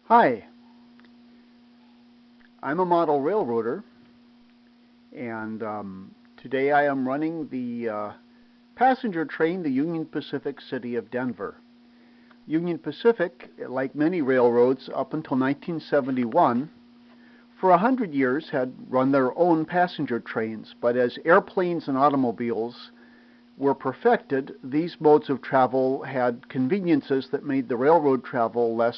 Hi, I'm a model railroader, and today I am running the passenger train, the Union Pacific City of Denver. Union Pacific, like many railroads up until 1971, for 100 years had run their own passenger trains, but as airplanes and automobiles were perfected, these modes of travel had conveniences that made the railroad travel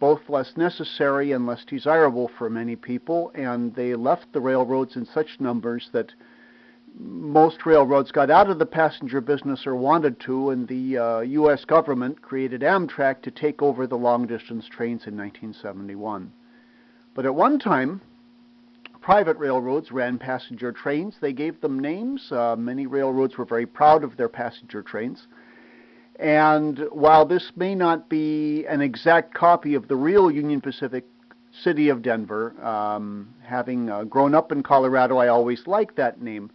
both less necessary and less desirable for many people, and they left the railroads in such numbers that most railroads got out of the passenger business or wanted to, and the U.S. government created Amtrak to take over the long-distance trains in 1971. But at one time, private railroads ran passenger trains. They gave them names. Many railroads were very proud of their passenger trains. And while this may not be an exact copy of the real Union Pacific City of Denver, having grown up in Colorado, I always liked that name.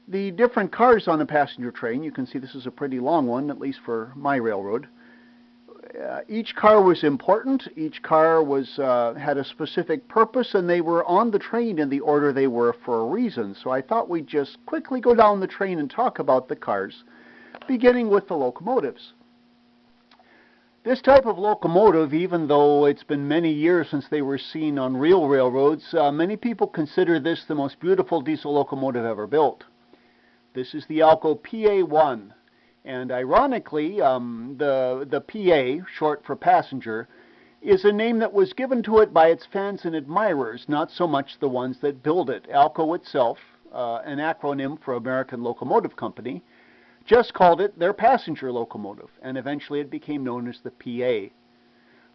The different cars on a passenger train, you can see this is a pretty long one, at least for my railroad. Each car was important. Each car had a specific purpose, and they were on the train in the order they were for a reason. So I thought we'd just quickly go down the train and talk about the cars, beginning with the locomotives. This type of locomotive, even though it's been many years since they were seen on real railroads, many people consider this the most beautiful diesel locomotive ever built. This is the Alco PA1, and ironically, the PA, short for passenger, is a name that was given to it by its fans and admirers, not so much the ones that build it. Alco itself, an acronym for American Locomotive Company, just called it their passenger locomotive, and eventually it became known as the PA.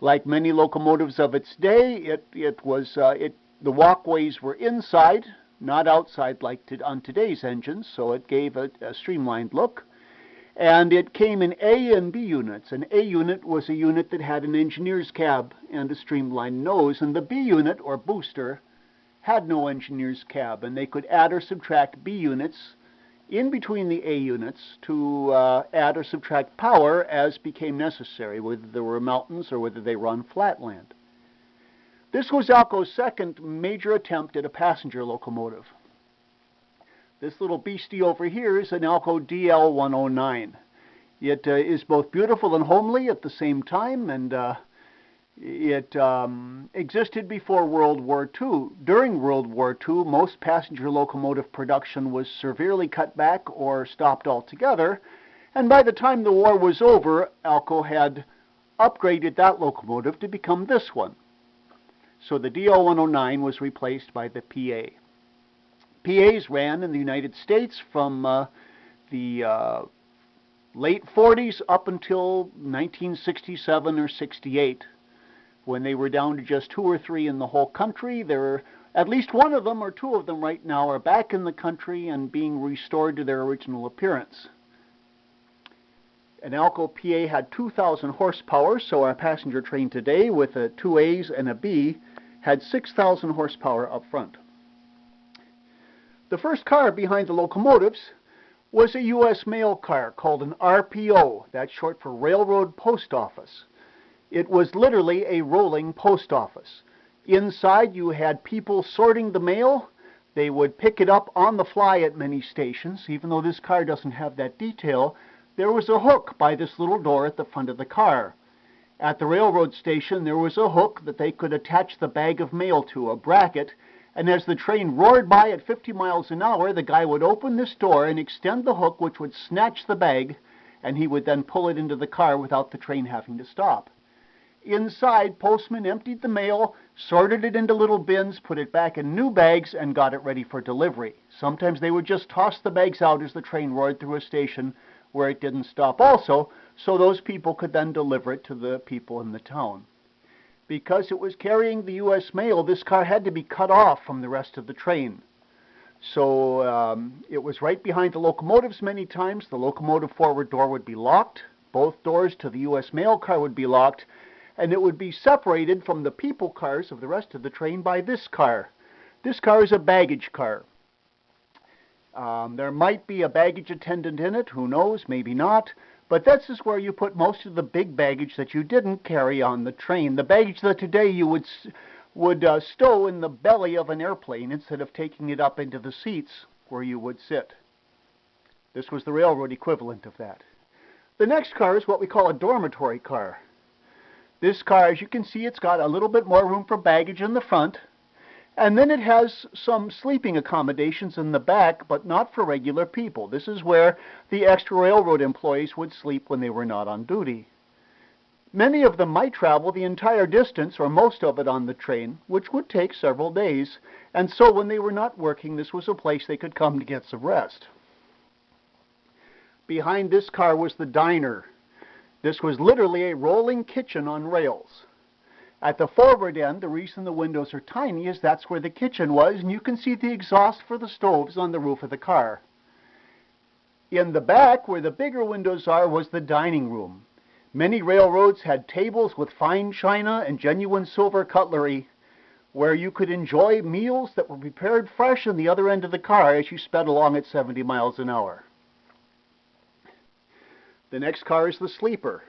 Like many locomotives of its day, the walkways were inside, not outside like on today's engines, so it gave a streamlined look. And it came in A and B units. An A unit was a unit that had an engineer's cab and a streamlined nose, and the B unit, or booster, had no engineer's cab, and they could add or subtract B units in between the A units to add or subtract power as became necessary, whether there were mountains or whether they were on flatland. This was Alco's second major attempt at a passenger locomotive. This little beastie over here is an Alco DL109. It is both beautiful and homely at the same time, and it existed before World War II. During World War II, most passenger locomotive production was severely cut back or stopped altogether, and by the time the war was over, Alco had upgraded that locomotive to become this one. So the DL109 was replaced by the PA. PAs ran in the United States from the late 40s up until 1967 or 68. When they were down to just 2 or 3 in the whole country. There are at least one of them or 2 of them right now are back in the country and being restored to their original appearance. An Alco PA had 2,000 horsepower, so our passenger train today with 2 A's and a B had 6,000 horsepower up front. The first car behind the locomotives was a U.S. mail car called an RPO. That's short for Railroad Post Office. It was literally a rolling post office. Inside you had people sorting the mail. They would pick it up on the fly at many stations. Even though this car doesn't have that detail, there was a hook by this little door at the front of the car. At the railroad station there was a hook that they could attach the bag of mail to, a bracket, and as the train roared by at 50 miles an hour, the guy would open this door and extend the hook, which would snatch the bag, and he would then pull it into the car without the train having to stop. Inside, postmen emptied the mail, sorted it into little bins, put it back in new bags, and got it ready for delivery. Sometimes they would just toss the bags out as the train roared through a station where it didn't stop also, so those people could then deliver it to the people in the town. Because it was carrying the U.S. mail, this car had to be cut off from the rest of the train. So it was right behind the locomotives many times. The locomotive forward door would be locked. Both doors to the U.S. mail car would be locked. And it would be separated from the people cars of the rest of the train by this car. This car is a baggage car. There might be a baggage attendant in it, who knows, maybe not, But this is where you put most of the big baggage that you didn't carry on the train. The baggage that today you would stow in the belly of an airplane instead of taking it up into the seats where you would sit. This was the railroad equivalent of that. The next car is what we call a dormitory car. This car, as you can see, it's got a little bit more room for baggage in the front, and then it has some sleeping accommodations in the back, but not for regular people. This is where the extra railroad employees would sleep when they were not on duty. Many of them might travel the entire distance, or most of it, on the train, which would take several days, and so when they were not working, this was a place they could come to get some rest. Behind this car was the diner. This was literally a rolling kitchen on rails. At the forward end, the reason the windows are tiny is that's where the kitchen was, and you can see the exhaust for the stoves on the roof of the car. In the back, where the bigger windows are, was the dining room. Many railroads had tables with fine china and genuine silver cutlery, where you could enjoy meals that were prepared fresh in the other end of the car as you sped along at 70 miles an hour. The next car is the sleeper.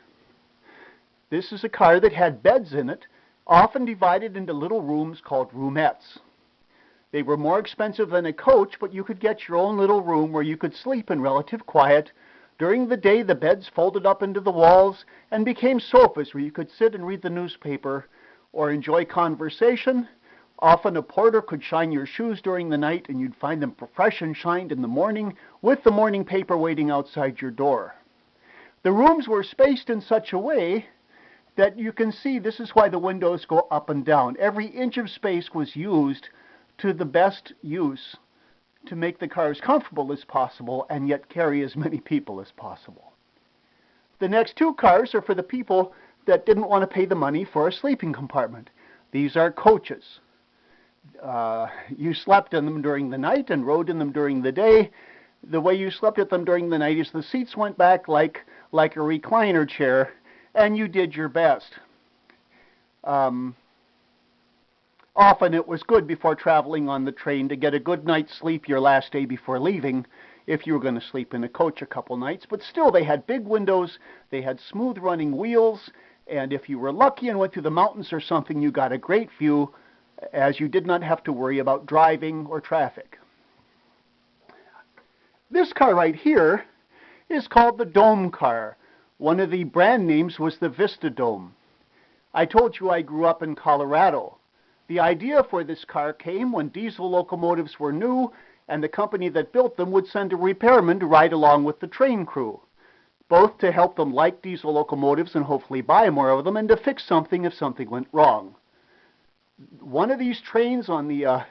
This is a car that had beds in it, often divided into little rooms called roomettes. They were more expensive than a coach, but you could get your own little room where you could sleep in relative quiet. During the day, the beds folded up into the walls and became sofas where you could sit and read the newspaper or enjoy conversation. Often a porter could shine your shoes during the night, and you'd find them fresh and shined in the morning with the morning paper waiting outside your door. The rooms were spaced in such a way that you can see this is why the windows go up and down. Every inch of space was used to the best use to make the car as comfortable as possible and yet carry as many people as possible. The next two cars are for the people that didn't want to pay the money for a sleeping compartment. These are coaches. You slept in them during the night and rode in them during the day. The way you slept at them during the night is the seats went back like a recliner chair, and you did your best. Often it was good before traveling on the train to get a good night's sleep your last day before leaving, if you were going to sleep in a coach a couple nights. But still, they had big windows, they had smooth running wheels, and if you were lucky and went through the mountains or something, you got a great view, as you did not have to worry about driving or traffic. This car right here is called the Dome car. One of the brand names was the Vista Dome. I told you I grew up in Colorado. The idea for this car came when diesel locomotives were new, and the company that built them would send a repairman to ride along with the train crew, both to help them like diesel locomotives and hopefully buy more of them, and to fix something if something went wrong. One of these trains I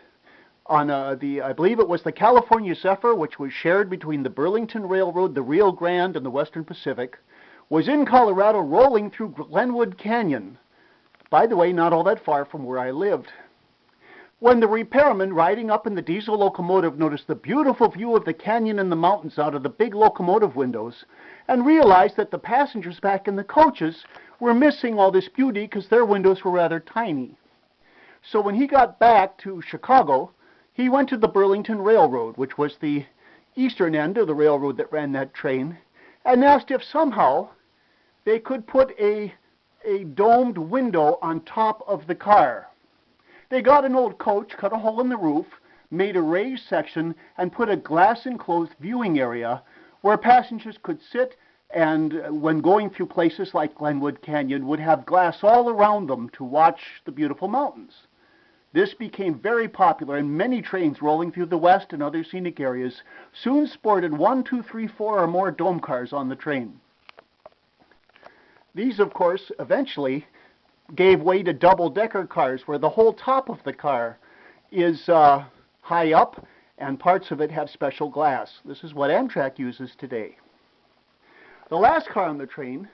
believe it was the California Zephyr, which was shared between the Burlington Railroad, the Rio Grande, and the Western Pacific, was in Colorado rolling through Glenwood Canyon. By the way, not all that far from where I lived. When the repairman riding up in the diesel locomotive noticed the beautiful view of the canyon and the mountains out of the big locomotive windows, and realized that the passengers back in the coaches were missing all this beauty because their windows were rather tiny. So when he got back to Chicago, he went to the Burlington Railroad, which was the eastern end of the railroad that ran that train, and asked if somehow they could put a domed window on top of the car. They got an old coach, cut a hole in the roof, made a raised section, and put a glass-enclosed viewing area where passengers could sit and, when going through places like Glenwood Canyon, would have glass all around them to watch the beautiful mountains. This became very popular, and many trains rolling through the West and other scenic areas soon sported 1, 2, 3, 4 or more dome cars on the train. These, of course, eventually gave way to double-decker cars, where the whole top of the car is high up, and parts of it have special glass. This is what Amtrak uses today. The last car on the train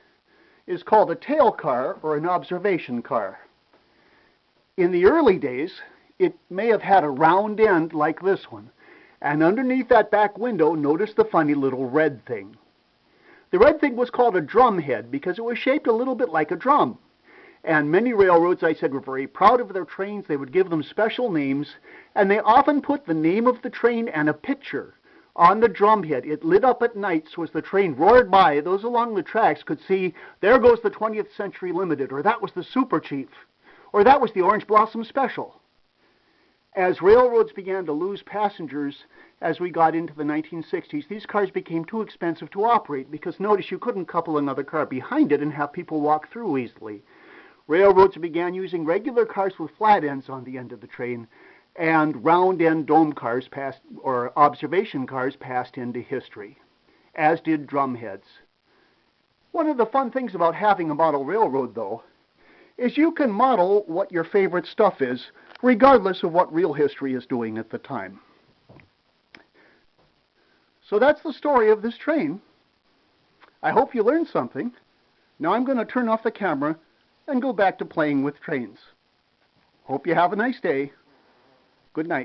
is called a tail car, or an observation car. In the early days, it may have had a round end like this one, and underneath that back window, notice the funny little red thing. The red thing was called a drum head because it was shaped a little bit like a drum. And many railroads, I said, were very proud of their trains. They would give them special names, and they often put the name of the train and a picture on the drumhead. It lit up at night, so as the train roared by, those along the tracks could see, there goes the 20th Century Limited, or that was the Super Chief, or that was the Orange Blossom Special. As railroads began to lose passengers as we got into the 1960s, these cars became too expensive to operate because, notice, you couldn't couple another car behind it and have people walk through easily. Railroads began using regular cars with flat ends on the end of the train, and round-end dome cars or observation cars passed into history, as did drumheads. One of the fun things about having a model railroad, though, is you can model what your favorite stuff is, regardless of what real history is doing at the time. So that's the story of this train. I hope you learned something. Now I'm going to turn off the camera and go back to playing with trains. Hope you have a nice day. Good night.